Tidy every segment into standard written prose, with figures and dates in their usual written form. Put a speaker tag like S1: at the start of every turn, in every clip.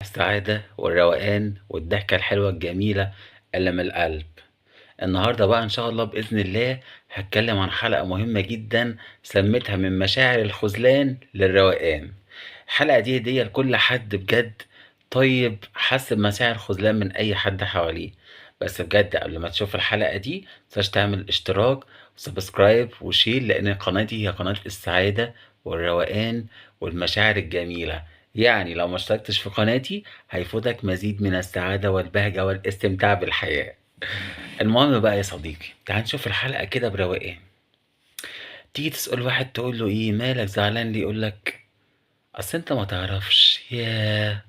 S1: السعادة والروقان والضحكة الحلوة الجميلة اللي من القلب. النهاردة بقى إن شاء الله بإذن الله هتكلم عن حلقة مهمة جدا، سميتها من مشاعر الخذلان للروقان. الحلقة دي لكل حد بجد طيب حس بمشاعر خذلان من أي حد حواليه. بس بجد قبل ما تشوف الحلقة دي متنساش تعمل اشتراك وسبسكرايب وشير، لأن قناتي هي قناة السعادة والروقان والمشاعر الجميلة. يعني لو ما اشتركتش في قناتي هيفوتك مزيد من السعادة والبهجة والاستمتاع بالحياة. المهم بقى يا صديقي، تعال نشوف الحلقة كده بروقان. تيجي تسأل واحد تقول له ايه مالك زعلان ليه، يقول لك اصل انت ما تعرفش. ياه،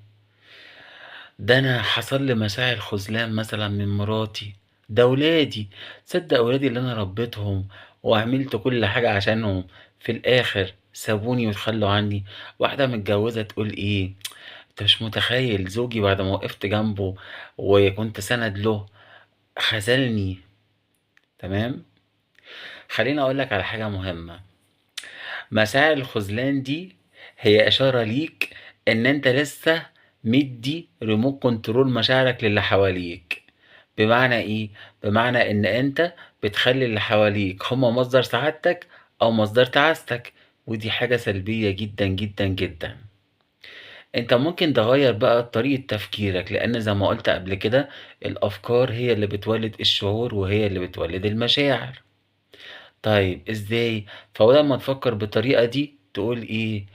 S1: ده انا حصل لي مشاعر خذلان مثلا من مراتي، ده ولادي. تصدق ولادي اللي انا ربيتهم وعملت كل حاجة عشانهم، في الاخر سابوني وتخلوا عني. واحدة متجوزة تقول ايه، انت مش متخيل زوجي بعد ما وقفت جنبه وكنت سند له خذلني. تمام. خليني اقول لك على حاجة مهمة. مشاعر الخذلان دي هي اشارة ليك ان انت لسه مدي ريموت كنترول مشاعرك للي حواليك. بمعنى ايه؟ بمعنى ان انت بتخلي اللي حواليك هما مصدر سعادتك او مصدر تعاستك، ودي حاجة سلبية جدا جدا جدا. انت ممكن تغير بقى طريقة تفكيرك، لان زي ما قلت قبل كده الافكار هي اللي بتولد الشعور وهي اللي بتولد المشاعر. طيب ازاي؟ فبدل ما تفكر بالطريقة دي تقول ايه،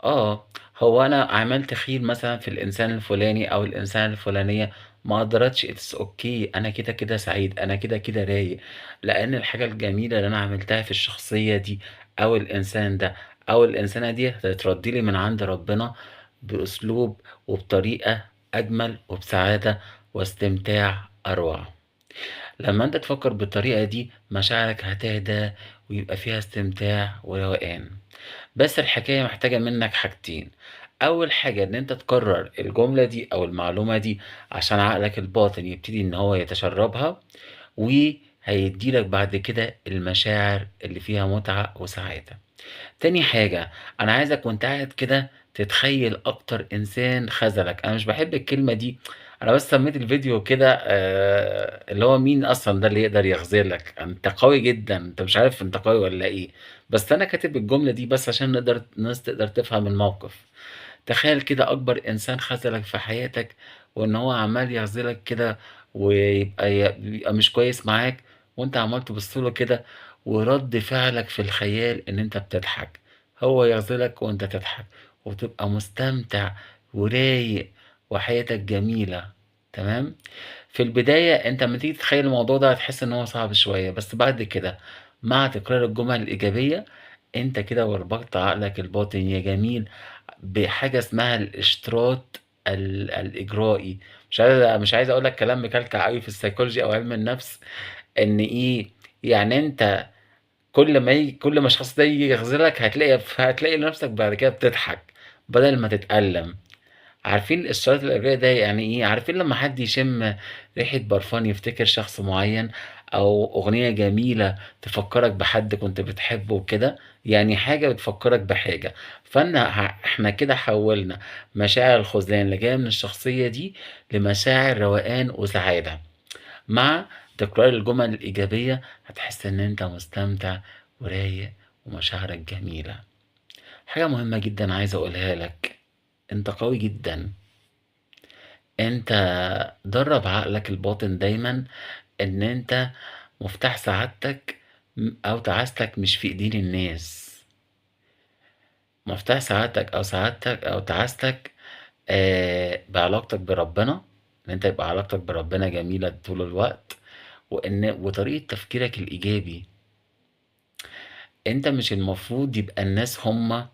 S1: اه هو انا عملت خير مثلا في الانسان الفلاني او الانسان الفلانية، ما قدرتش، اتس اوكي، انا كده كده سعيد، انا كده كده رايق، لان الحاجة الجميلة اللي انا عملتها في الشخصية دي او الانسان ده او الانسانة دي هتتردي لي من عند ربنا باسلوب وبطريقة اجمل وبسعادة واستمتاع اروع. لما انت تفكر بالطريقة دي مشاعرك هتهدى ويبقى فيها استمتاع وروقان. بس الحكاية محتاجة منك حاجتين. أول حاجة إن أنت تكرر الجملة دي أو المعلومة دي عشان عقلك الباطن يبتدي إن هو يتشربها، وهيديلك بعد كده المشاعر اللي فيها متعة وسعادة. تاني حاجة، أنا عايزك وأنت قاعد كده تتخيل أكتر إنسان خذلك. أنا مش بحب الكلمة دي، أنا بس سميت الفيديو كده اللي هو مين أصلا ده اللي يقدر يخذلك، أنت قوي جدا، أنت مش عارف أنت قوي ولا إيه. بس أنا كاتب الجملة دي بس عشان نقدر الناس تقدر تفهم الموقف. تخيل كده أكبر إنسان خذلك في حياتك، وإن هو عمال يخذلك كده ويبقى مش كويس معاك، وأنت عمال تبصله كده، ورد فعلك في الخيال إن أنت بتضحك. هو يغزلك وأنت تضحك وتبقى مستمتع ورايق وحياتك جميلة. تمام. في البداية أنت لما تيجي تتخيل الموضوع ده هتحس إن هو صعب شوية، بس بعد كده مع تكرار الجمل الإيجابية أنت كده وربطت عقلك الباطن يا جميل بحاجة اسمها الاشتراط الإجرائي. مش عايز أقول لك كلام مكلكع قوي في السيكولوجي أو علم النفس. إن إيه؟ يعني أنت كل ما الشخص ده يجي يغزلك هتلاقي نفسك بعد كده بتضحك بدل ما تتألم. عارفين الاشارات الإيجابية ده يعني ايه؟ عارفين لما حد يشم ريحة برفان يفتكر شخص معين، او اغنية جميلة تفكرك بحد كنت بتحبه وكده، يعني حاجة بتفكرك بحاجة. احنا كده حولنا مشاعر الخذلان اللي جاية من الشخصية دي لمشاعر روقان وسعادة. مع تكرار الجمل الإيجابية هتحس إن أنت مستمتع ورايق ومشاعرك جميلة. حاجة مهمة جدا عايز أقولها لك، أنت قوي جدا. أنت درب عقلك الباطن دايما إن أنت مفتاح سعادتك أو تعاستك مش في إيدين الناس. مفتاح سعادتك أو سعادتك أو تعاستك بعلاقتك بربنا. إن أنت يبقى علاقتك بربنا جميلة طول الوقت، وطريقة تفكيرك الإيجابي. انت مش المفروض يبقى الناس هما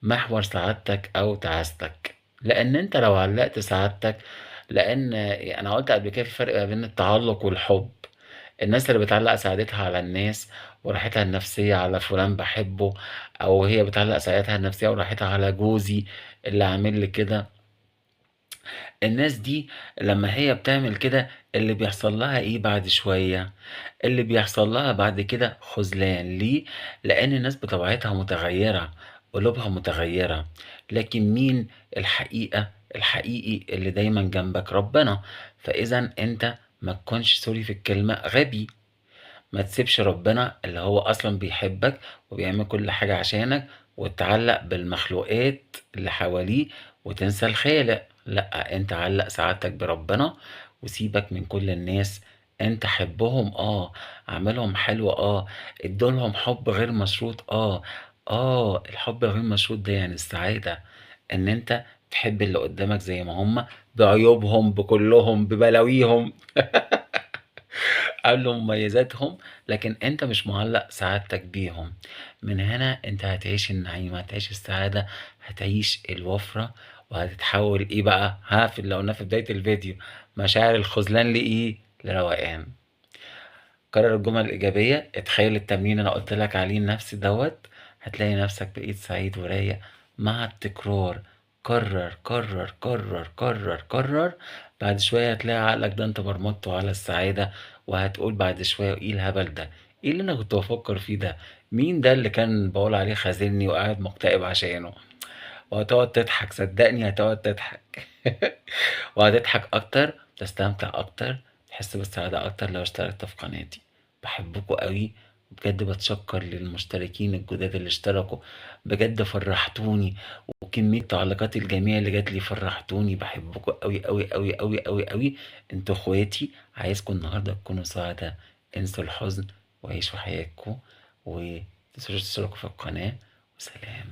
S1: محور سعادتك او تعاستك، لان انت لو علقت سعادتك، لان انا قلت قبل كده في فرق ما بين التعلق والحب. الناس اللي بتعلق سعادتها على الناس وراحتها النفسية على فلان بحبه، او هي بتعلق سعادتها النفسية وراحتها على جوزي اللي عامل لي كده، الناس دي لما هي بتعمل كده اللي بيحصل لها ايه بعد شوية؟ اللي بيحصل لها بعد كده خذلان. ليه؟ لأن الناس بطبيعتها متغيرة، قلوبها متغيرة. لكن مين الحقيقة الحقيقي اللي دايما جنبك ربنا. فاذا انت ما تكونش سوري في الكلمة غبي، ما تسيبش ربنا اللي هو اصلا بيحبك وبيعمل كل حاجة عشانك وتعلق بالمخلوقات اللي حواليه وتنسى الخالق. لا، انت علق سعادتك بربنا وسيبك من كل الناس. انت حبهم، اعملهم حلو، ادولهم حب غير مشروط، الحب الغير مشروط ده يعني السعادة، ان انت تحب اللي قدامك زي ما هم، بعيوبهم بكلهم ببلاويهم قبل مميزاتهم، لكن انت مش معلق سعادتك بيهم. من هنا انت هتعيش النعيم، هتعيش السعادة، هتعيش الوفرة، وهتتحول ايه بقى، في اللي قلناه في بداية الفيديو، مشاعر الخذلان لايه، لروقان. كرر الجمل الإيجابية، اتخيل التمرين اللي أنا قلت لك عليه لنفسي دوت، هتلاقي نفسك بقيت سعيد ورايق مع التكرار. كرر كرر كرر كرر كرر، بعد شوية هتلاقي عقلك ده انت برمجته على السعادة، وهتقول بعد شوية ايه الهبل ده، ايه اللي انا كنت بفكر فيه ده، مين ده اللي كان بقول عليه خازلني وقاعد مكتئب عشانه. وهتقعد تضحك، صدقني هتقعد تضحك وهتضحك اكتر، تستمتع اكتر، تحس بالسعادة اكتر لو اشتركت في قناتي. بحبكوا قوي، بجد بتشكر للمشتركين الجداد اللي اشتركوا، بجد فرحتوني، وكمية التعليقات الجميلة اللي جات لي فرحتوني. بحبكوا قوي قوي قوي قوي قوي قوي، انتوا اخواتي. عايزكم النهارده تكونوا سعداء، انسوا الحزن وعيشوا حياتكم، ومتنسوش تشتركوا في القناة. وسلام.